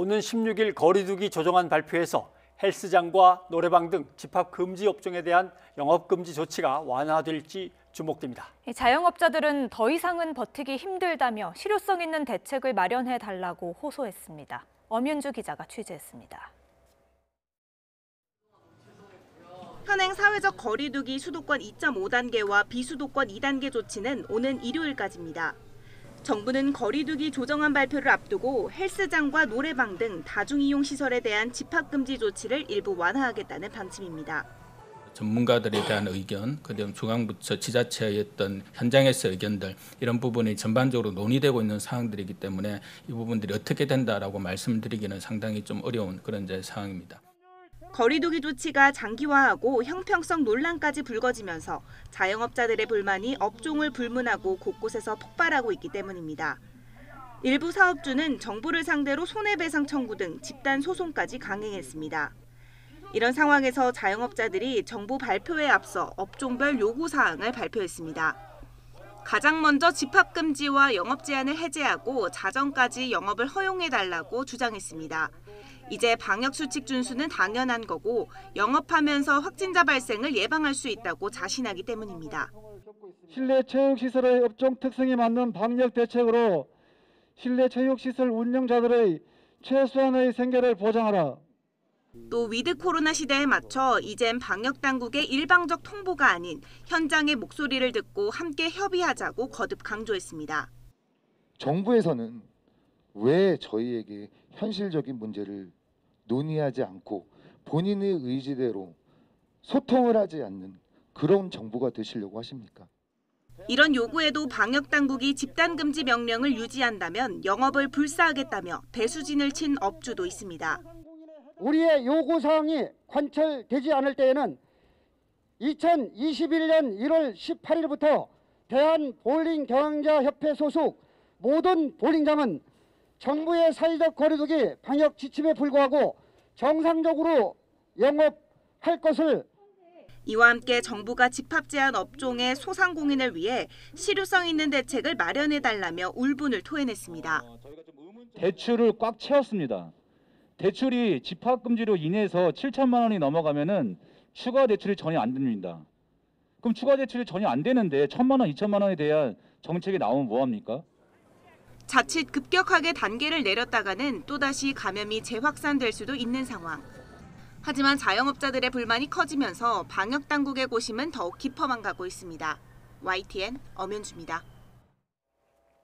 오는 16일 거리두기 조정안 발표에서 헬스장과 노래방 등 집합 금지 업종에 대한 영업금지 조치가 완화될지 주목됩니다. 자영업자들은 더 이상은 버티기 힘들다며 실효성 있는 대책을 마련해달라고 호소했습니다. 엄윤주 기자가 취재했습니다. 현행 사회적 거리두기 수도권 2.5단계와 비수도권 2단계 조치는 오는 일요일까지입니다. 정부는 거리두기 조정안 발표를 앞두고 헬스장과 노래방 등 다중이용 시설에 대한 집합금지 조치를 일부 완화하겠다는 방침입니다. 전문가들에 대한 의견, 그다음 중앙부처 지자체의 어떤 현장에서의 의견들 이런 부분이 전반적으로 논의되고 있는 사항들이기 때문에 이 부분들이 어떻게 된다라고 말씀드리기는 상당히 좀 어려운 그런 상황입니다. 거리두기 조치가 장기화하고 형평성 논란까지 불거지면서 자영업자들의 불만이 업종을 불문하고 곳곳에서 폭발하고 있기 때문입니다. 일부 사업주는 정부를 상대로 손해배상 청구 등 집단 소송까지 강행했습니다. 이런 상황에서 자영업자들이 정부 발표에 앞서 업종별 요구사항을 발표했습니다. 가장 먼저 집합금지와 영업 제한을 해제하고 자정까지 영업을 허용해달라고 주장했습니다. 이제 방역수칙 준수는 당연한 거고 영업하면서 확진자 발생을 예방할 수 있다고 자신하기 때문입니다. 실내 체육시설의 업종 특성에 맞는 방역 대책으로 실내 체육시설 운영자들의 최소한의 생계를 보장하라. 또 위드 코로나 시대에 맞춰 이젠 방역당국의 일방적 통보가 아닌 현장의 목소리를 듣고 함께 협의하자고 거듭 강조했습니다. 정부에서는 왜 저희에게 현실적인 문제를 논의하지 않고 본인의 의지대로 소통을 하지 않는 그런 정부가 되시려고 하십니까? 이런 요구에도 방역당국이 집단금지 명령을 유지한다면 영업을 불사하겠다며 대수진을 친 업주도 있습니다. 우리의 요구사항이 관철되지 않을 때에는 2021년 1월 18일부터 대한볼링경영자협회 소속 모든 볼링장은 정부의 사회적 거리두기 방역 지침에 불구하고 정상적으로 영업할 것을. 이와 함께 정부가 집합 제한 업종의 소상공인을 위해 실효성 있는 대책을 마련해달라며 울분을 토해냈습니다. 대출을 꽉 채웠습니다. 대출이 집합금지로 인해서 7천만 원이 넘어가면은 추가 대출이 전혀 안 됩니다. 그럼 추가 대출이 전혀 안 되는데 1,000만 원, 2천만 원에 대한 정책이 나오면 뭐합니까? 자칫 급격하게 단계를 내렸다가는 또다시 감염이 재확산될 수도 있는 상황. 하지만 자영업자들의 불만이 커지면서 방역당국의 고심은 더욱 깊어만 가고 있습니다. YTN 엄윤주입니다.